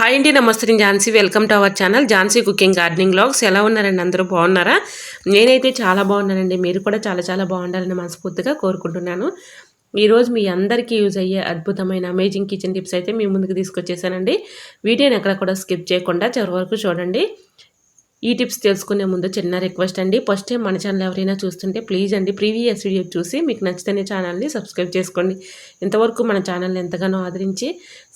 Hi అండి, నమస్తే. నేను Jhansi. Welcome to our channel Jhansi cooking gardening vlogs. ఎలా ఉన్నారండి? అందరూ బాగున్నారా? నేనైతే చాలా బాగున్నానండి. మీరు కూడా చాలా చాలా బాగుండాలని మనస్ఫూర్తిగా కోరుకుంటున్నాను. ఈరోజు మీ అందరికీ యూజ్ అయ్యే అద్భుతమైన అమేజింగ్ కిచెన్ టిప్స్ అయితే మీ ముందుకు తీసుకొచ్చేసానండి. వీడియోని ఎక్కడ కూడా స్కిప్ చేయకుండా చివరి వరకు చూడండి. ఈ టిప్స్ తెలుసుకునే ముందు చిన్న రిక్వెస్ట్ అండి. ఫస్ట్ టైం మన ఛానల్ ఎవరైనా చూస్తుంటే ప్లీజ్ అండి, ప్రీవియస్ వీడియో చూసి మీకు నచ్చితేనే ఛానల్ని సబ్స్క్రైబ్ చేసుకోండి. ఇంతవరకు మన ఛానల్ని ఎంతగానో ఆదరించి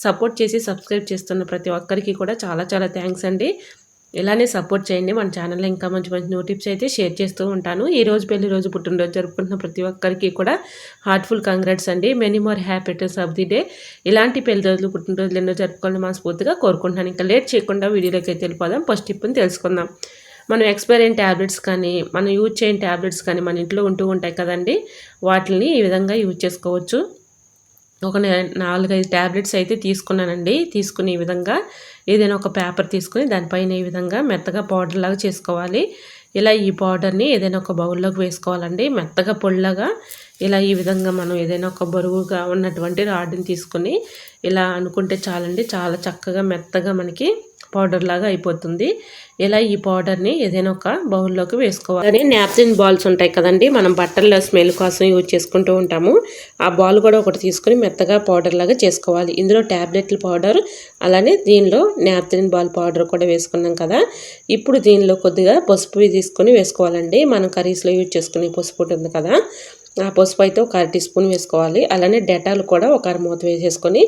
సపోర్ట్ చేసి సబ్స్క్రైబ్ చేస్తున్న ప్రతి ఒక్కరికి కూడా చాలా చాలా థ్యాంక్స్ అండి. ఇలానే సపోర్ట్ చేయండి. మన ఛానల్లో ఇంకా మంచి మంచి న్యూ టిప్స్ అయితే షేర్ చేస్తూ ఉంటాను. ఈ రోజు పెళ్లి రోజు, పుట్టినరోజు జరుపుకుంటున్న ప్రతి ఒక్కరికి కూడా హార్ట్ఫుల్ కంగ్రాట్స్ అండి. Many more happiness of the day. ఇలాంటి పెళ్లి రోజులు, పుట్టినరోజులు ఎన్నో జరుపుకోవాలని మనస్ఫూర్తిగా కోరుకుంటున్నాను. ఇంకా లేట్ చేయకుండా వీడియోలోకి అయితే వెళ్ళిపోదాం. ఫస్ట్ టిప్ని తెలుసుకుందాం. మనం ఎక్స్పైర్ అయిన ట్యాబ్లెట్స్ కానీ, మనం యూజ్ చేయని ట్యాబ్లెట్స్ కానీ మన ఇంట్లో ఉంటూ ఉంటాయి కదండి. వాటిని ఈ విధంగా యూజ్ చేసుకోవచ్చు. ఒక 4-5 ట్యాబ్లెట్స్ అయితే తీసుకున్నానండి. తీసుకుని ఈ విధంగా ఏదైనా ఒక పేపర్ తీసుకుని దానిపైన ఈ విధంగా మెత్తగా పౌడర్ లాగా చేసుకోవాలి. ఇలా ఈ పౌడర్ని ఏదైనా ఒక బౌల్లోకి వేసుకోవాలండి. మెత్తగా పొడిలాగా ఇలా ఈ విధంగా మనం ఏదైనా ఒక బరువుగా ఉన్నటువంటి రాడ్ని తీసుకొని ఇలా అనుకుంటే చాలండి. చాలా చక్కగా మెత్తగా మనకి పౌడర్ లాగా అయిపోతుంది. ఇలా ఈ పౌడర్ని ఏదైనా ఒక బౌల్లోకి వేసుకోవాలి. అదే నాప్కిన్ బాల్స్ ఉంటాయి కదండి, మనం బట్టల్లో స్మెల్ కోసం యూజ్ చేసుకుంటూ ఉంటాము. ఆ బాల్ కూడా ఒకటి తీసుకొని మెత్తగా పౌడర్ లాగా చేసుకోవాలి. ఇందులో ట్యాబ్లెట్ల పౌడర్, అలానే దీనిలో నాప్కిన్ బాల్ పౌడర్ కూడా వేసుకున్నాం కదా. ఇప్పుడు దీనిలో కొద్దిగా పసుపు తీసుకొని వేసుకోవాలండి. మనం కర్రీస్లో యూజ్ చేసుకునే పసుపు ఉంటుంది కదా, ఆ పసుపు అయితే ఒక 1/2 టీ స్పూన్ వేసుకోవాలి. అలానే డెటాల్ కూడా ఒక 1/2 మూత వేసేసుకొని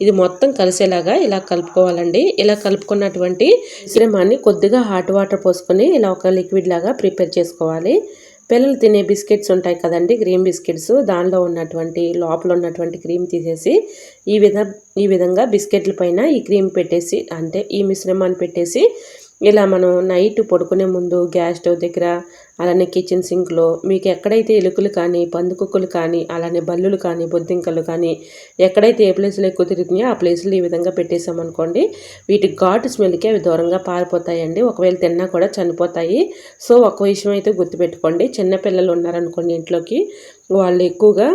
ఇది మొత్తం కలిసేలాగా ఇలా కలుపుకోవాలండి. ఇలా కలుపుకున్నటువంటి మిశ్రమాన్ని కొద్దిగా హాట్ వాటర్ పోసుకొని ఇలా ఒక లిక్విడ్ లాగా ప్రిపేర్ చేసుకోవాలి. పిల్లలు తినే బిస్కెట్స్ ఉంటాయి కదండి, క్రీమ్ బిస్కెట్స్, దానిలో ఉన్నటువంటి లోపల ఉన్నటువంటి క్రీమ్ తీసేసి ఈ విధంగా బిస్కెట్ల పైన ఈ క్రీమ్ పెట్టేసి, అంటే ఈ మిశ్రమాన్ని పెట్టేసి ఇలా మనం నైట్ పడుకునే ముందు గ్యాస్ స్టవ్ దగ్గర, అలానే కిచెన్ సింక్లో మీకు ఎక్కడైతే ఎలుకలు కానీ, పందుకుక్కలు కానీ, అలానే బల్లులు కానీ, బొద్దింకలు కానీ ఎక్కడైతే ఏ ప్లేస్లో ఎక్కువ తిరుగుతున్నాయో ఆ ప్లేస్లో ఈ విధంగా పెట్టేసామనుకోండి, వీటి ఘాటు స్మెల్కి అవి దూరంగా పారిపోతాయండి. ఒకవేళ తిన్నా కూడా చనిపోతాయి. సో ఒక విషయం అయితే గుర్తుపెట్టుకోండి, చిన్నపిల్లలు ఉన్నారనుకోండి ఇంట్లోకి, వాళ్ళు ఎక్కువగా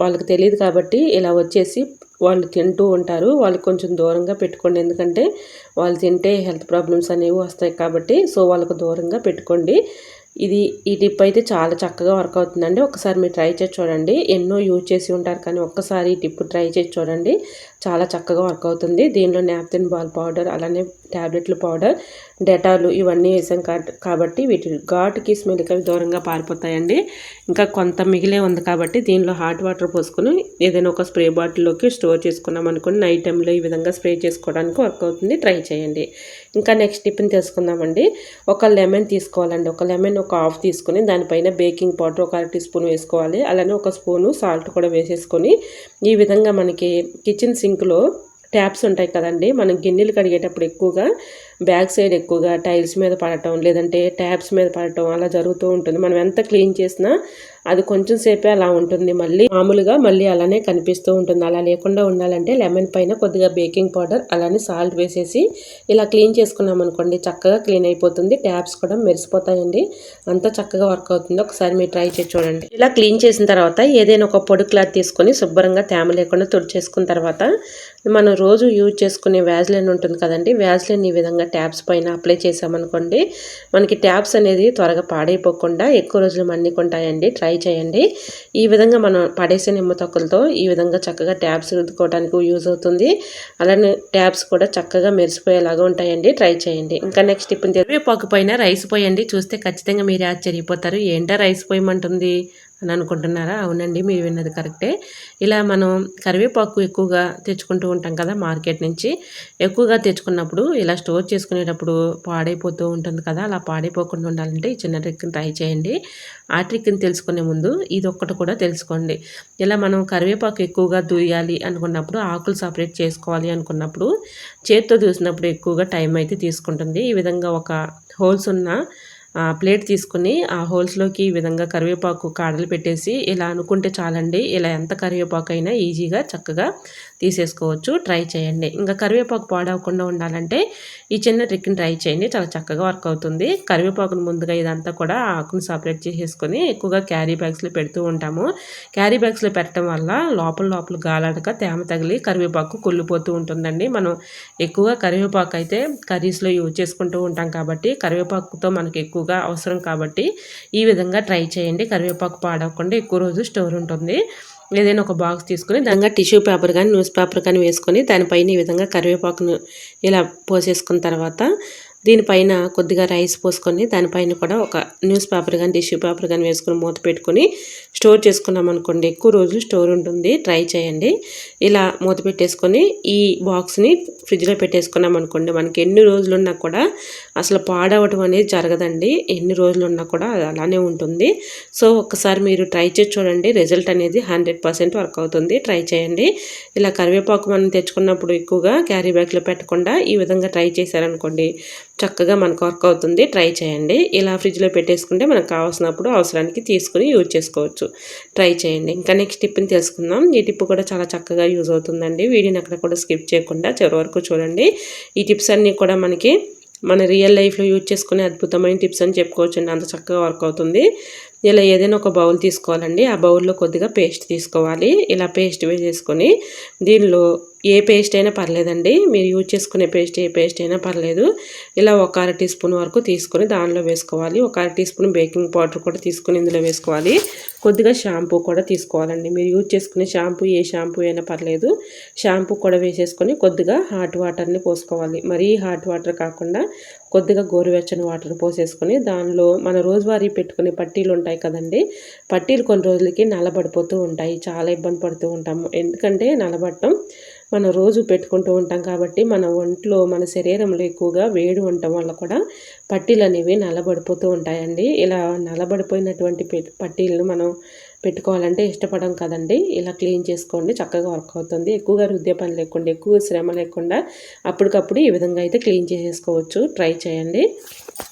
వాళ్ళకి తెలియదు కాబట్టి ఇలా వచ్చేసి వాళ్ళు తింటూ ఉంటారు. వాళ్ళకి కొంచెం దూరంగా పెట్టుకోండి. ఎందుకంటే వాళ్ళు తింటే హెల్త్ ప్రాబ్లమ్స్ అనేవి వస్తాయి కాబట్టి, సో వాళ్ళకు దూరంగా పెట్టుకోండి. ఈ టిప్ అయితే చాలా చక్కగా వర్క్ అవుతుందండి. ఒకసారి మీరు ట్రై చేసి చూడండి. ఎన్నో యూజ్ చేసి ఉంటారు కానీ ఒక్కసారి ఈ టిప్ ట్రై చేసి చూడండి, చాలా చక్కగా వర్క్ అవుతుంది. దీనిలో నాప్కిన్ బాల్ పౌడర్, అలానే ట్యాబ్లెట్ల పౌడర్, డెటాలు ఇవన్నీ వేసాం కాబట్టి వీటి ఘాటుకి స్మెల్కి అవి దూరంగా పారిపోతాయండి. ఇంకా కొంత మిగిలే ఉంది కాబట్టి దీనిలో హాట్ వాటర్ పోసుకొని ఏదైనా ఒక స్ప్రే బాటిల్లోకి స్టోర్ చేసుకున్నాం అనుకోండి, నైట్ టైంలో ఈ విధంగా స్ప్రే చేసుకోవడానికి వర్క్ అవుతుంది. ట్రై చేయండి. ఇంకా నెక్స్ట్ టిప్ని తెలుసుకుందామండి. ఒక లెమన్ తీసుకోవాలండి. ఒక లెమన్ ఒక హాఫ్ తీసుకుని దానిపైన బేకింగ్ పౌడర్ ఒక 1/2 టీ స్పూన్ వేసుకోవాలి. అలానే ఒక స్పూను సాల్ట్ కూడా వేసేసుకొని ఈ విధంగా మనకి కిచెన్ సింక్లో ట్యాప్స్ ఉంటాయి కదండి, మనం గిన్నెలు కడిగేటప్పుడు ఎక్కువగా బ్యాక్ సైడ్ ఎక్కువగా టైల్స్ మీద పడటం, లేదంటే ట్యాప్స్ మీద పడటం అలా జరుగుతూ ఉంటుంది. మనం ఎంత క్లీన్ చేసినా అది కొంచెం సేపే అలా ఉంటుంది, మళ్ళీ అలానే కనిపిస్తూ ఉంటుంది. అలా లేకుండా ఉండాలంటే లెమన్ పైన కొద్దిగా బేకింగ్ పౌడర్, అలానే సాల్ట్ వేసేసి ఇలా క్లీన్ చేసుకున్నాం అనుకోండి, చక్కగా క్లీన్ అయిపోతుంది. ట్యాప్స్ కూడా మెరిసిపోతాయండి. అంతా చక్కగా వర్క్ అవుతుంది. ఒకసారి మీరు ట్రై చేసి చూడండి. ఇలా క్లీన్ చేసిన తర్వాత ఏదైనా ఒక పొడి క్లాత్ తీసుకొని శుభ్రంగా తేమ లేకుండా తుడిచేసుకున్న తర్వాత మనం రోజు యూజ్ చేసుకునే వ్యాజ్లైన్ ఉంటుంది కదండి, వ్యాజ్లైన్ ఈ విధంగా ట్యాప్స్ పైన అప్లై చేసామనుకోండి, మనకి ట్యాప్స్ అనేది త్వరగా పాడైపోకుండా ఎక్కువ రోజులు మన్నికుంటాయండి. ట్రై చేయండి. ఈ విధంగా మనం పడేసే నిమ్మ తొక్కలతో ఈ విధంగా చక్కగా ట్యాప్స్ రుద్దుకోవడానికి యూజ్ అవుతుంది. అలానే ట్యాప్స్ కూడా చక్కగా మెరిసిపోయేలాగా ఉంటాయండి. ట్రై చేయండి. ఇంకా నెక్స్ట్ ఇప్పుడు కరివేపాకు పైన రైస్ పోయండి. చూస్తే ఖచ్చితంగా మీరే ఆశ్చర్యపోతారు, ఏంటో రైస్ పోయమంటుంది అని అనుకుంటున్నారా? అవునండి, మీరు విన్నది కరెక్టే. ఇలా మనం కరివేపాకు ఎక్కువగా తెచ్చుకుంటూ ఉంటాం కదా మార్కెట్ నుంచి. ఎక్కువగా తెచ్చుకున్నప్పుడు ఇలా స్టోర్ చేసుకునేటప్పుడు పాడైపోతూ ఉంటుంది కదా, అలా పాడైపోకుండా ఉండాలంటే ఈ చిన్న ట్రిక్ని ట్రై చేయండి. ఆ ట్రిక్ని తెలుసుకునే ముందు ఇది ఒక్కటి కూడా తెలుసుకోండి. ఇలా మనం కరివేపాకు ఎక్కువగా దూయాలి అనుకున్నప్పుడు, ఆకులు సపరేట్ చేసుకోవాలి అనుకున్నప్పుడు చేత్తో దూసినప్పుడు ఎక్కువగా టైం అయితే తీసుకుంటుంది. ఈ విధంగా ఒక హోల్స్ ఉన్న ప్లేట్ తీసుకుని ఆ హోల్స్లోకి ఈ విధంగా కరివేపాకు కాడలు పెట్టేసి ఇలా అనుకుంటే చాలండి. ఇలా ఎంత కరివేపాకు అయినా ఈజీగా చక్కగా తీసేసుకోవచ్చు. ట్రై చేయండి. ఇంకా కరివేపాకు పాడవకుండా ఉండాలంటే ఈ చిన్న ట్రిక్ని ట్రై చేయండి. చాలా చక్కగా వర్క్ అవుతుంది. కరివేపాకును ముందుగా ఇదంతా కూడా ఆకును సపరేట్ చేసేసుకొని ఎక్కువగా క్యారీ బ్యాగ్స్లో పెడుతూ ఉంటాము. క్యారీ బ్యాగ్స్లో పెట్టడం వల్ల లోపల గాలాడక తేమ తగిలి కరివేపాకు కుళ్ళిపోతూ ఉంటుందండి. మనం ఎక్కువగా కరివేపాకు అయితే కర్రీస్లో యూజ్ చేసుకుంటూ ఉంటాం కాబట్టి కరివేపాకుతో మనకి ఎక్కువగా అవసరం కాబట్టి ఈ విధంగా ట్రై చేయండి. కరివేపాకు పాడవకుండా ఎక్కువ రోజు స్టోర్ ఉంటుంది. ఏదైనా ఒక బాక్స్ తీసుకొని దానిగా టిష్యూ పేపర్ కానీ న్యూస్ పేపర్ కానీ వేసుకొని దానిపైన ఈ విధంగా కరివేపాకును ఇలా పోసేసుకున్న తర్వాత దీనిపైన కొద్దిగా రైస్ పోసుకొని దానిపైన కూడా ఒక న్యూస్ పేపర్ కానీ టిష్యూ పేపర్ కానీ వేసుకొని మూత పెట్టుకొని స్టోర్ చేసుకున్నాం అనుకోండి ఎక్కువ రోజులు స్టోర్ ఉంటుంది. ట్రై చేయండి. ఇలా మూత పెట్టేసుకొని ఈ బాక్స్ని ఫ్రిడ్జ్లో పెట్టేసుకున్నాం అనుకోండి మనకి ఎన్ని రోజులున్నా కూడా అసలు పాడవటం అనేది జరగదండి. ఎన్ని రోజులున్నా కూడా అది అలానే ఉంటుంది. సో ఒక్కసారి మీరు ట్రై చేసి చూడండి. రిజల్ట్ అనేది 100% వర్క్ అవుతుంది. ట్రై చేయండి. ఇలా కరివేపాకు మనం తెచ్చుకున్నప్పుడు ఎక్కువగా క్యారీ బ్యాగ్లో పెట్టకుండా ఈ విధంగా ట్రై చేశారనుకోండి చక్కగా మనకు వర్క్ అవుతుంది. ట్రై చేయండి. ఇలా ఫ్రిడ్జ్లో పెట్టేసుకుంటే మనకు కావాల్సినప్పుడు అవసరానికి తీసుకుని యూజ్ చేసుకోవచ్చు. ట్రై చేయండి. ఇంకా నెక్స్ట్ టిప్ని తెలుసుకుందాం. ఈ టిప్ కూడా చాలా చక్కగా యూజ్ అవుతుందండి. వీడియోని అక్కడ కూడా స్కిప్ చేయకుండా చివరి వరకు చూడండి. ఈ టిప్స్ అన్నీ కూడా మనకి మన రియల్ లైఫ్లో యూజ్ చేసుకునే అద్భుతమైన టిప్స్ అని చెప్పుకోవచ్చండి. అంత చక్కగా వర్క్ అవుతుంది. ఇలా ఏదైనా ఒక బౌల్ తీసుకోవాలండి. ఆ బౌల్లో కొద్దిగా పేస్ట్ తీసుకోవాలి. ఇలా పేస్ట్ వేసేసుకొని దీనిలో ఏ పేస్ట్ అయినా పర్లేదండి. మీరు యూజ్ చేసుకునే పేస్ట్ ఏ పేస్ట్ అయినా పర్లేదు. ఇలా ఒక 1/2 టీ స్పూన్ వరకు తీసుకొని దానిలో వేసుకోవాలి. ఒక 1/2 టీ స్పూన్ బేకింగ్ పౌడర్ కూడా తీసుకొని ఇందులో వేసుకోవాలి. కొద్దిగా షాంపూ కూడా తీసుకోవాలండి. మీరు యూజ్ చేసుకునే షాంపూ ఏ షాంపూ అయినా పర్లేదు. షాంపూ కూడా వేసేసుకొని కొద్దిగా హాట్ వాటర్ని పోసుకోవాలి. మరీ హాట్ వాటర్ కాకుండా కొద్దిగా గోరువెచ్చని వాటర్ పోసేసుకొని దానిలో మన రోజువారీ పెట్టుకునే పట్టీలు ఉంటాయి కదండి. పట్టీలు కొన్ని రోజులకి నల్లబడిపోతూ ఉంటాయి. చాలా ఇబ్బంది పడుతూ ఉంటాము. ఎందుకంటే నల్లబడటం మనం రోజు పెట్టుకుంటూ ఉంటాం కాబట్టి మన ఒంట్లో మన శరీరంలో ఎక్కువగా వేడి ఉండటం వల్ల కూడా పట్టీలు అనేవి నల్లబడిపోతూ ఉంటాయండి. ఇలా నల్లబడిపోయినటువంటి పట్టీలను మనం పెట్టుకోవాలంటే ఇష్టపడం కదండి. ఇలా క్లీన్ చేసుకోండి. చక్కగా వర్క్ అవుతుంది. ఎక్కువగా రుద్దే పని లేకుండా ఎక్కువ శ్రమ లేకుండా అప్పటికప్పుడు ఈ విధంగా అయితే క్లీన్ చేసేసుకోవచ్చు. ట్రై చేయండి.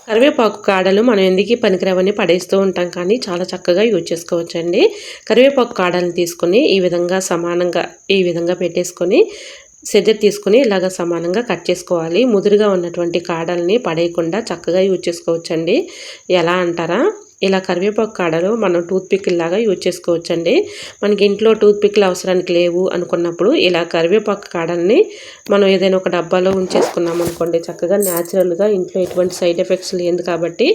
కరివేపాకు కాడలు మనం ఎందుకు పనికిరావని పడేస్తూ ఉంటాం కానీ చాలా చక్కగా యూజ్ చేసుకోవచ్చండి. కరివేపాకు కాడలను తీసుకొని ఈ విధంగా సమానంగా ఈ విధంగా పెట్టేసుకొని సెజర్ తీసుకుని ఇలాగ సమానంగా కట్ చేసుకోవాలి. ముదురుగా ఉన్నటువంటి కాడల్ని పడేయకుండా చక్కగా యూజ్ చేసుకోవచ్చండి. ఎలా అంటారా? ఇలా కరివేపాకు కాడలు మనం టూత్ పిక్ లాగా యూజ్ చేసుకోవచ్చండి. మనకి ఇంట్లో టూత్ పిక్లు అవసరానికి లేవు అనుకున్నప్పుడు ఇలా కరివేపాకు కాడల్ని మనం ఏదైనా ఒక డబ్బాలో ఉంచేసుకున్నాం అనుకోండి చక్కగా న్యాచురల్గా ఇంట్లో ఎటువంటి సైడ్ ఎఫెక్ట్స్ లేదు కాబట్టి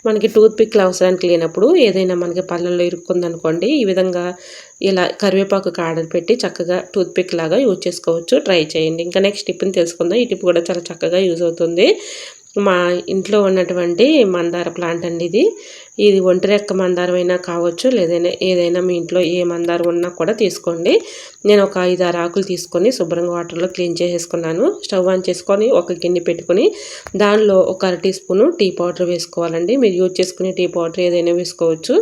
మనకి టూత్ పిక్లు అవసరానికి లేనప్పుడు ఏదైనా మనకి పళ్ళల్లో ఇరుక్కుందనుకోండి ఈ విధంగా ఇలా కరివేపాకు కాడలు పెట్టి చక్కగా టూత్ పిక్ లాగా యూజ్ చేసుకోవచ్చు. ట్రై చేయండి. ఇంకా నెక్స్ట్ టిప్ని తెలుసుకుందాం. ఈ టిప్ కూడా చాలా చక్కగా యూజ్ అవుతుంది. మా ఇంట్లో ఉన్నటువంటి మందార ప్లాంట్ అండి ఇది ఒంటిరెక్క మందారం అయినా కావచ్చు ఏదైనా మీ ఇంట్లో ఏ మందారం ఉన్నా కూడా తీసుకోండి. నేను ఒక 5-6 ఆకులు తీసుకొని శుభ్రంగా వాటర్లో క్లీన్ చేసేసుకున్నాను. స్టవ్ ఆన్ చేసుకొని ఒక గిన్నె పెట్టుకొని దానిలో ఒక 1/2 టీ స్పూను టీ పౌడర్ వేసుకోవాలండి. మీరు యూజ్ చేసుకునే టీ పౌడర్ ఏదైనా వేసుకోవచ్చు.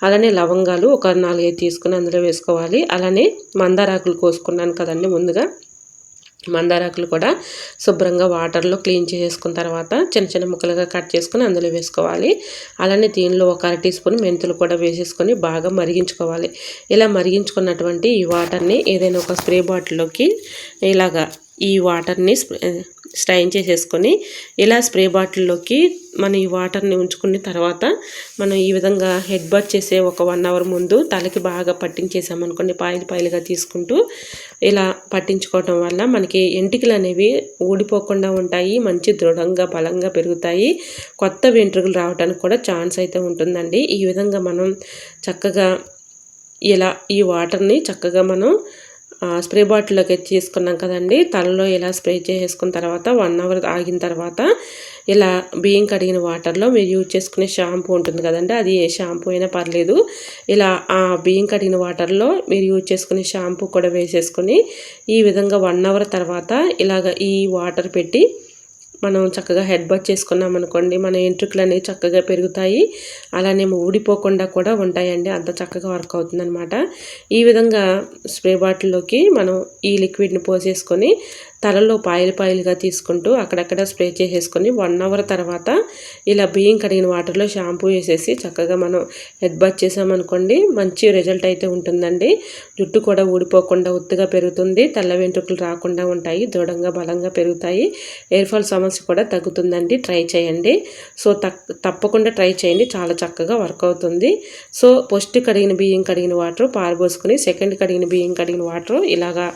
అలానే లవంగాలు ఒక 4-5 తీసుకుని అందులో వేసుకోవాలి. అలానే మందారాకులు కోసుకున్నాను కదండి ముందుగా మందారాకులు కూడా శుభ్రంగా వాటర్లో క్లీన్ చేసుకున్న తర్వాత చిన్న చిన్న ముక్కలుగా కట్ చేసుకొని అందులో వేసుకోవాలి. అలానే దీనిలో ఒక 1/2 టీ స్పూన్ మెంతులు కూడా వేసేసుకొని బాగా మరిగించుకోవాలి. ఇలా మరిగించుకున్నటువంటి ఈ వాటర్ని ఏదైనా ఒక స్ప్రే బాటిల్లోకి ఇలాగా ఈ వాటర్ని స్ట్రైన్ చేసేసుకొని ఇలా స్ప్రే బాటిల్లోకి మనం ఈ వాటర్ని ఉంచుకున్న తర్వాత మనం ఈ విధంగా హెడ్ బాత్ చేసే ఒక 1 అవర్ ముందు తలకి బాగా పట్టించేసామనుకోండి పాయలుగా తీసుకుంటూ ఇలా పట్టించుకోవటం వల్ల మనకి ఎంటికలు అనేవి ఊడిపోకుండా ఉంటాయి. మంచి దృఢంగా బలంగా పెరుగుతాయి. కొత్త వెంట్రుకలు రావడానికి కూడా ఛాన్స్ అయితే ఉంటుందండి. ఈ విధంగా మనం చక్కగా ఇలా ఈ వాటర్ని చక్కగా మనం స్ప్రే బాటిల్లోకి తీసుకున్నాం కదండి. తలలో ఇలా స్ప్రే చేసుకున్న తర్వాత 1 అవర్ ఆగిన తర్వాత ఇలా బియ్యం కడిగిన వాటర్లో మీరు యూజ్ చేసుకునే షాంపూ ఉంటుంది కదండి. అది ఏ షాంపూ అయినా పర్లేదు. ఇలా ఆ బియ్యం కడిగిన వాటర్లో మీరు యూజ్ చేసుకునే షాంపూ కూడా వేసేసుకొని ఈ విధంగా 1 అవర్ తర్వాత ఇలాగ ఈ వాటర్ పెట్టి మనం చక్కగా హెడ్ బాత్ చేసుకున్నాం అనుకోండి మన ఎంట్రుకలు అనేవి చక్కగా పెరుగుతాయి. అలానే ఊడిపోకుండా కూడా ఉంటాయండి. అంత చక్కగా వర్క్ అవుతుందన్నమాట. ఈ విధంగా స్ప్రే బాటిల్లోకి మనం ఈ లిక్విడ్ని పోసేసుకొని తలలో పాయలుగా తీసుకుంటూ అక్కడక్కడ స్ప్రే చేసేసుకొని 1 అవర్ తర్వాత ఇలా బియ్యం కడిగిన వాటర్లో షాంపూ వేసేసి చక్కగా మనం హెడ్ బాత్ చేసామనుకోండి మంచి రిజల్ట్ అయితే ఉంటుందండి. జుట్టు కూడా ఊడిపోకుండా ఒత్తుగా పెరుగుతుంది, తెల్ల వెంట్రుకలు రాకుండా ఉంటాయి, దృఢంగా బలంగా పెరుగుతాయి, హెయిర్ ఫాల్ సమస్య కూడా తగ్గుతుందండి. ట్రై చేయండి. సో తప్పకుండా ట్రై చేయండి, చాలా చక్కగా వర్క్ అవుతుంది. సో ఫస్ట్ కడిగిన బియ్యం కడిగిన వాటర్ పారబోసుకొని సెకండ్ కడిగిన బియ్యం కడిగిన వాటర్ ఇలాగా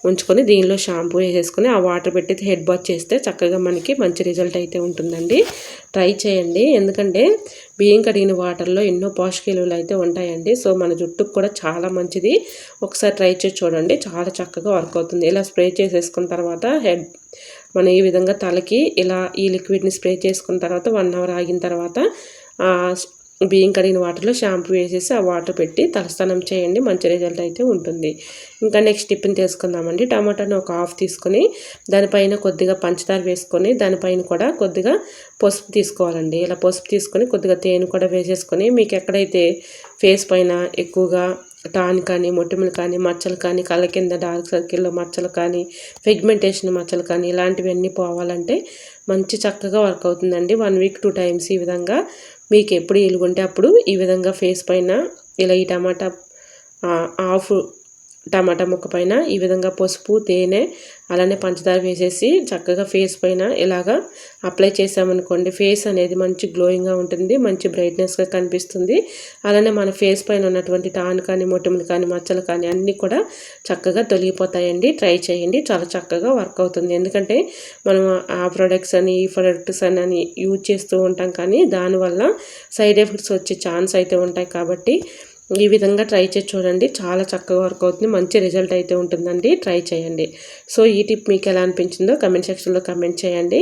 ఉంచుకొని దీనిలో షాంపూ వేసేసుకొని ఆ వాటర్ పెట్టి హెడ్ బాత్ చేస్తే చక్కగా మనకి మంచి రిజల్ట్ అయితే ఉంటుందండి. ట్రై చేయండి, ఎందుకంటే బియ్యం కడిగిన వాటర్లో ఎన్నో పోషక విలువలు అయితే ఉంటాయండి. సో మన జుట్టుకు కూడా చాలా మంచిది. ఒకసారి ట్రై చేసి చూడండి, చాలా చక్కగా వర్క్ అవుతుంది. ఇలా స్ప్రే చేసేసుకున్న తర్వాత మనం ఈ విధంగా తలకి ఇలా ఈ లిక్విడ్ని స్ప్రే చేసుకున్న తర్వాత 1 అవర్ ఆగిన తర్వాత బియ్యం కడిగిన వాటర్లో షాంపూ వేసేసి ఆ వాటర్ పెట్టి తలస్నానం చేయండి, మంచి రిజల్ట్ అయితే ఉంటుంది. ఇంకా నెక్స్ట్ టిప్ని తీసుకుందామండి. టమాటాను ఒక హాఫ్ తీసుకొని దానిపైన కొద్దిగా పంచదార వేసుకొని దానిపైన కూడా కొద్దిగా పసుపు తీసుకోవాలండి. ఇలా పసుపు తీసుకొని కొద్దిగా తేనె కూడా వేసేసుకొని మీకు ఎక్కడైతే ఫేస్ పైన ఎక్కువగా టాన్ కానీ మొటిమలు కానీ మచ్చలు కానీ కళ్ళ కింద డార్క్ సర్కిల్లో మచ్చలు కానీ పిగ్మెంటేషన్ మచ్చలు కానీ ఇలాంటివన్నీ పోవాలంటే మంచి చక్కగా వర్క్ అవుతుందండి. 1 వీక్ 2 టైమ్స్ ఈ విధంగా మీకు ఎప్పుడు ఎలుగుంటే అప్పుడు ఈ విధంగా ఫేస్ పైన ఇలా ఈ హాఫ్ టమాటా ముక్క పైన ఈ విధంగా పసుపు తేనె అలానే పంచదార వేసేసి చక్కగా ఫేస్ పైన ఇలాగా అప్లై చేసామనుకోండి ఫేస్ అనేది మంచి గ్లోయింగ్గా ఉంటుంది, మంచి బ్రైట్నెస్గా కనిపిస్తుంది. అలానే మన ఫేస్ పైన ఉన్నటువంటి టాన్ కానీ మొటిమలు కానీ మచ్చలు కానీ అన్నీ కూడా చక్కగా తొలగిపోతాయండి. ట్రై చేయండి, చాలా చక్కగా వర్క్ అవుతుంది. ఎందుకంటే మనం ఆ ప్రొడక్ట్స్ అని ఈ ప్రొడక్ట్స్ అని యూజ్ చేస్తూ ఉంటాం, కానీ దానివల్ల సైడ్ ఎఫెక్ట్స్ వచ్చే ఛాన్స్ అయితే ఉంటాయి. కాబట్టి ఈ విధంగా ట్రై చేసి చూడండి, చాలా చక్కగా వర్క్ అవుతుంది, మంచి రిజల్ట్ అయితే ఉంటుందండి. ట్రై చేయండి. సో ఈ టిప్ మీకు ఎలా అనిపించిందో కమెంట్ సెక్షన్లో కమెంట్ చేయండి.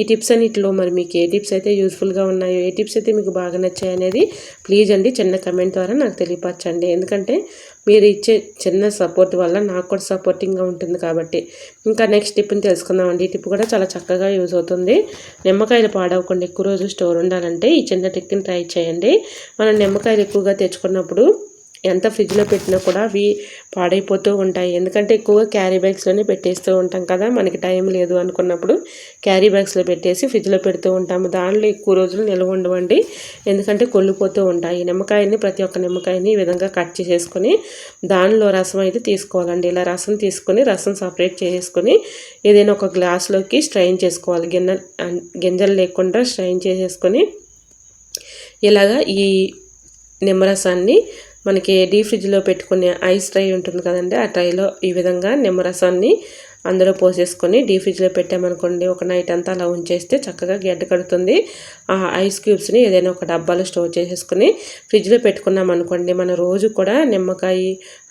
ఈ టిప్స్ అన్నిటిలో మరి మీకు ఏ టిప్స్ అయితే యూస్ఫుల్గా ఉన్నాయో, ఏ టిప్స్ అయితే మీకు బాగా నచ్చాయి అనేది ప్లీజ్ అండి చిన్న కమెంట్ ద్వారా నాకు తెలియపరచండి. ఎందుకంటే మీరు ఇచ్చే చిన్న సపోర్ట్ వల్ల నాకు కూడా సపోర్టింగ్గా ఉంటుంది. కాబట్టి ఇంకా నెక్స్ట్ టిప్ని తెలుసుకుందామండి. ఈ టిప్ కూడా చాలా చక్కగా యూజ్ అవుతుంది. నిమ్మకాయలు పాడవకుండా ఎక్కువ రోజులు స్టోర్ ఉండాలంటే ఈ చిన్న టిప్ని ట్రై చేయండి. మనం నిమ్మకాయలు ఎక్కువగా తెచ్చుకున్నప్పుడు ఎంత ఫ్రిడ్జ్లో పెట్టినా కూడా అవి పాడైపోతూ ఉంటాయి. ఎందుకంటే ఎక్కువగా క్యారీ బ్యాగ్స్లోనే పెట్టేస్తూ ఉంటాం కదా, మనకి టైం లేదు అనుకున్నప్పుడు క్యారీ బ్యాగ్స్లో పెట్టేసి ఫ్రిడ్జ్లో పెడుతూ ఉంటాము. దానిలో ఎక్కువ రోజులు నిల్వ ఉండవండి, ఎందుకంటే కొల్లిపోతూ ఉంటాయి. నిమ్మకాయని ప్రతి ఒక్క నిమ్మకాయని ఈ విధంగా కట్ చేసేసుకొని దానిలో రసం అయితే తీసుకోవాలండి. ఇలా రసం తీసుకొని రసం సపరేట్ చేసుకొని ఏదైనా ఒక గ్లాస్లోకి స్ట్రైన్ చేసుకోవాలి. గింజలు లేకుండా స్ట్రైన్ చేసేసుకొని ఇలాగా ఈ నిమ్మరసాన్ని మనకి డీప్ ఫ్రిడ్జ్లో పెట్టుకునే ఐస్ ట్రై ఉంటుంది కదండి, ఆ ట్రైలో ఈ విధంగా నిమ్మరసాన్ని అందులో పోసేసుకొని డీప్ ఫ్రిడ్జ్లో పెట్టామనుకోండి ఒక నైట్ అంతా అలా ఉంచేస్తే చక్కగా గడ్డ కడుతుంది. ఆ ఐస్ క్యూబ్స్ని ఏదైనా ఒక డబ్బాలో స్టోర్ చేసేసుకొని ఫ్రిడ్జ్లో పెట్టుకున్నాం అనుకోండి మన రోజు కూడా నిమ్మకాయ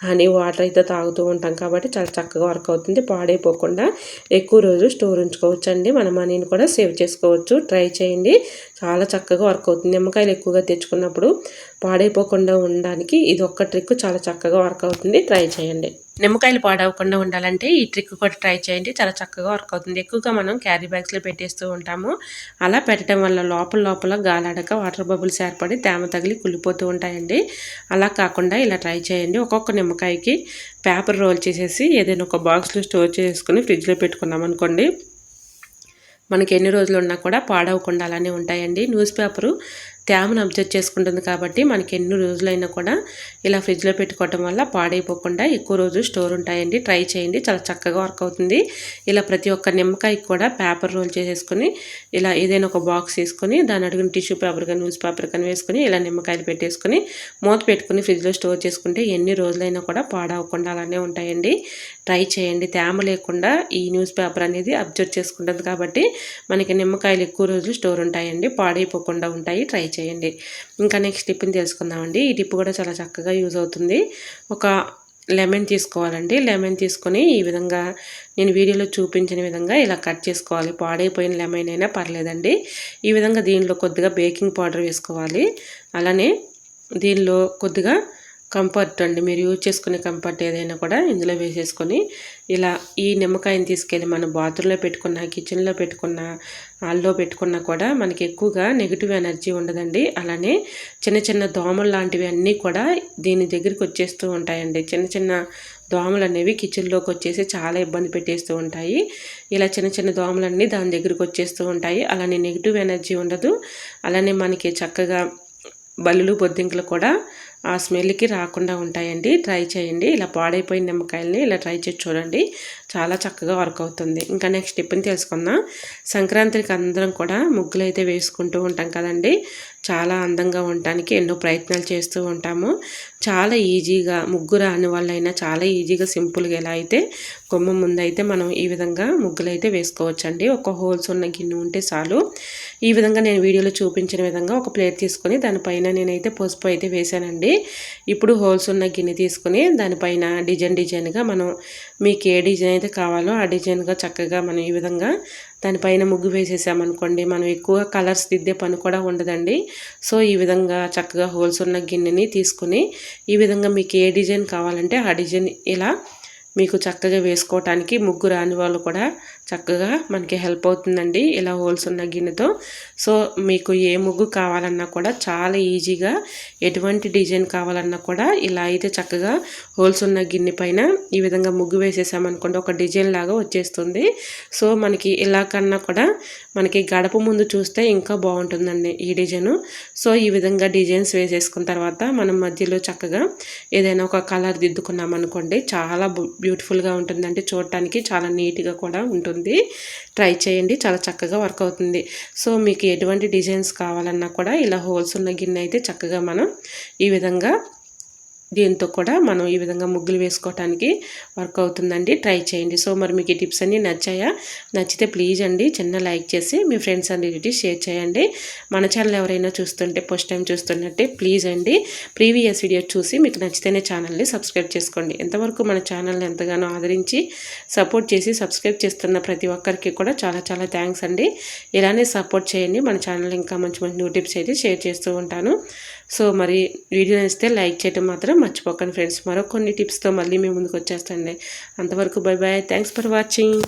హనీ వాటర్ అయితే తాగుతూ ఉంటాం. కాబట్టి చాలా చక్కగా వర్క్ అవుతుంది, పాడైపోకుండా ఎక్కువ రోజు స్టోర్ ఉంచుకోవచ్చు అండి. మన మనీని కూడా సేవ్ చేసుకోవచ్చు. ట్రై చేయండి, చాలా చక్కగా వర్క్ అవుతుంది. నిమ్మకాయలు ఎక్కువగా తెచ్చుకున్నప్పుడు పాడైపోకుండా ఉండడానికి ఇది ఒక్క ట్రిక్ చాలా చక్కగా వర్క్ అవుతుంది. ట్రై చేయండి. నిమ్మకాయలు పాడవకుండా ఉండాలంటే ఈ ట్రిక్ కూడా ట్రై చేయండి, చాలా చక్కగా వర్క్ అవుతుంది. ఎక్కువగా మనం క్యారీ బ్యాగ్స్లో పెట్టేస్తూ ఉంటాము. అలా పెట్టడం వల్ల లోపల గాలాడక వాటర్ బబుల్స్ ఏర్పడి తేమ తగిలి కుళ్ళిపోతూ ఉంటాయండి. అలా కాకుండా ఇలా ట్రై చేయండి. ఒక్కొక్క నిమ్మకాయకి పేపర్ రోల్ చేసేసి ఏదైనా ఒక బాక్స్లో స్టోర్ చేసుకుని ఫ్రిడ్జ్లో పెట్టుకున్నాం అనుకోండి మనకి ఎన్ని రోజులు ఉన్నా కూడా పాడవకుండా అలానే ఉంటాయండి. న్యూస్ పేపరు తేమను అబ్జర్వ్ చేసుకుంటుంది కాబట్టి మనకి ఎన్ని రోజులైనా కూడా ఇలా ఫ్రిడ్జ్లో పెట్టుకోవటం వల్ల పాడైపోకుండా ఎక్కువ రోజు స్టోర్ ఉంటాయండి. ట్రై చేయండి, చాలా చక్కగా వర్క్ అవుతుంది. ఇలా ప్రతి ఒక్క నిమ్మకాయకి కూడా పేపర్ రోల్ చేసేసుకొని ఇలా ఏదైనా ఒక బాక్స్ తీసుకొని దాని అడుగున టిష్యూ పేపర్ కానీ న్యూస్ పేపర్ కానీ వేసుకొని ఇలా నిమ్మకాయలు పెట్టేసుకొని మూత పెట్టుకుని ఫ్రిడ్జ్లో స్టోర్ చేసుకుంటే ఎన్ని రోజులైనా కూడా పాడవకుండా అలానే ఉంటాయండి. ట్రై చేయండి. తేమ లేకుండా ఈ న్యూస్ పేపర్ అనేది అబ్జర్వ్ చేసుకుంటుంది కాబట్టి మనకి నిమ్మకాయలు ఎక్కువ రోజులు స్టోర్ ఉంటాయండి, పాడైపోకుండా ఉంటాయి. ట్రై చేయండి. ఇంకా నెక్స్ట్ టిప్ని తెలుసుకుందామండి. ఈ టిప్ కూడా చాలా చక్కగా యూజ్ అవుతుంది. ఒక లెమన్ తీసుకోవాలండి. లెమన్ తీసుకొని ఈ విధంగా నేను వీడియోలో చూపించిన విధంగా ఇలా కట్ చేసుకోవాలి. పాడైపోయిన లెమన్ అయినా పర్లేదండి. ఈ విధంగా దీనిలో కొద్దిగా బేకింగ్ పౌడర్ వేసుకోవాలి. అలానే దీనిలో కొద్దిగా కంఫర్ట్ అండి, మీరు యూజ్ చేసుకునే కంఫర్ట్ ఏదైనా కూడా ఇందులో వేసేసుకొని ఇలా ఈ నిమ్మకాయని తీసుకెళ్ళి మనం బాత్రూంలో పెట్టుకున్న కిచెన్లో పెట్టుకున్న హాల్లో పెట్టుకున్నా కూడా మనకి ఎక్కువగా నెగిటివ్ ఎనర్జీ ఉండదండి. అలానే చిన్న చిన్న దోమలు లాంటివి అన్నీ కూడా దీని దగ్గరికి వచ్చేస్తూ ఉంటాయండి. చిన్న చిన్న దోమలు అనేవి కిచెన్లోకి వచ్చేసి చాలా ఇబ్బంది పెట్టేస్తూ ఉంటాయి. ఇలా చిన్న చిన్న దోమలన్నీ దాని దగ్గరికి వచ్చేస్తూ ఉంటాయి. అలానే నెగిటివ్ ఎనర్జీ ఉండదు. అలానే మనకి చక్కగా బల్లులు బొద్దింకలు కూడా ఆ స్మెల్కి రాకుండా ఉంటాయండి. ట్రై చేయండి. ఇలా పాడైపోయిన నిమ్మకాయలని ఇలా ట్రై చేసి చూడండి, చాలా చక్కగా వర్క్ అవుతుంది. ఇంకా నెక్స్ట్ టిప్ని తెలుసుకుందాం. సంక్రాంతికి అందరం కూడా ముగ్గులు అయితే వేసుకుంటూ ఉంటాం కదండి. చాలా అందంగా ఉండటానికి ఎన్నో ప్రయత్నాలు చేస్తూ ఉంటాము. చాలా ఈజీగా ముగ్గు రాని వాళ్ళైనా చాలా ఈజీగా సింపుల్గా ఎలా అయితే గుమ్మం ముందైతే మనం ఈ విధంగా ముగ్గులు అయితే వేసుకోవచ్చండి. ఒక హోల్స్ ఉన్న గిన్నె ఉంటే చాలు. ఈ విధంగా నేను వీడియోలో చూపించిన విధంగా ఒక ప్లేట్ తీసుకొని దానిపైన నేనైతే పసుపు అయితే వేసానండి. ఇప్పుడు హోల్స్ ఉన్న గిన్నె తీసుకొని దానిపైన డిజైన్గా మనం మీకు ఏ డిజైన్ అయితే కావాలో ఆ డిజైన్గా చక్కగా మనం ఈ విధంగా దానిపైన ముగ్గు వేసేసామనుకోండి, మనం ఎక్కువ కలర్స్ దిద్దే పని కూడా ఉండదండి. సో ఈ విధంగా చక్కగా హోల్స్ ఉన్న గిన్నెని తీసుకుని ఈ విధంగా మీకు ఏ డిజైన్ కావాలంటే ఆ డిజైన్ ఇలా మీకు చక్కగా వేసుకోవటానికి ముగ్గు రాని వాళ్ళు కూడా చక్కగా మనకి హెల్ప్ అవుతుందండి ఇలా హోల్స్ ఉన్న గిన్నెతో. సో మీకు ఏ ముగ్గు కావాలన్నా కూడా చాలా ఈజీగా, ఎటువంటి డిజైన్ కావాలన్నా కూడా ఇలా అయితే చక్కగా హోల్స్ ఉన్న గిన్నె పైన ఈ విధంగా ముగ్గు వేసేసామనుకోండి, ఒక డిజైన్ లాగా వచ్చేస్తుంది. సో మనకి ఇలా కన్నా కూడా మనకి గడప ముందు చూస్తే ఇంకా బాగుంటుందండి ఈ డిజైను. సో ఈ విధంగా డిజైన్స్ వేసేసుకున్న తర్వాత మనం మధ్యలో చక్కగా ఏదైనా ఒక కలర్ దిద్దుకున్నాం అనుకోండి, చాలా బ్యూటిఫుల్గా ఉంటుందండి. చూడటానికి చాలా నీట్గా కూడా ఉంటుంది. ట్రై చేయండి, చాలా చక్కగా వర్క్ అవుతుంది. సో మీకు ఎటువంటి డిజైన్స్ కావాలన్నా కూడా ఇలా హోల్స్ ఉన్న గిన్నె అయితే చక్కగా మనం ఈ విధంగా దీంతో కూడా మనం ఈ విధంగా ముగ్గులు వేసుకోవడానికి వర్క్ అవుతుందండి. ట్రై చేయండి. సో మరి మీకు ఈ టిప్స్ అన్నీ నచ్చాయా? నచ్చితే ప్లీజ్ అండి చిన్న లైక్ చేసి మీ ఫ్రెండ్స్ అందరికీ షేర్ చేయండి. మన ఛానల్ ఎవరైనా చూస్తుంటే ఫస్ట్ టైం చూస్తున్నట్టే ప్లీజ్ అండి ప్రీవియస్ వీడియో చూసి మీకు నచ్చితేనే ఛానల్ని సబ్స్క్రైబ్ చేసుకోండి. ఎంతవరకు మన ఛానల్ని ఎంతగానో ఆదరించి సపోర్ట్ చేసి సబ్స్క్రైబ్ చేస్తున్న ప్రతి ఒక్కరికి కూడా చాలా చాలా థ్యాంక్స్ అండి. ఇలానే సపోర్ట్ చేయండి. మన ఛానల్ ఇంకా మంచి మంచి న్యూ టిప్స్ అయితే షేర్ చేస్తూ ఉంటాను. సో మరి వీడియో నచ్చితే లైక్ చేయడం మాత్రం మర్చిపోకండి ఫ్రెండ్స్. మరో కొన్ని టిప్స్తో మళ్ళీ మేము ముందుకు వచ్చేస్తాండి. అంతవరకు bye bye. Thanks for watching.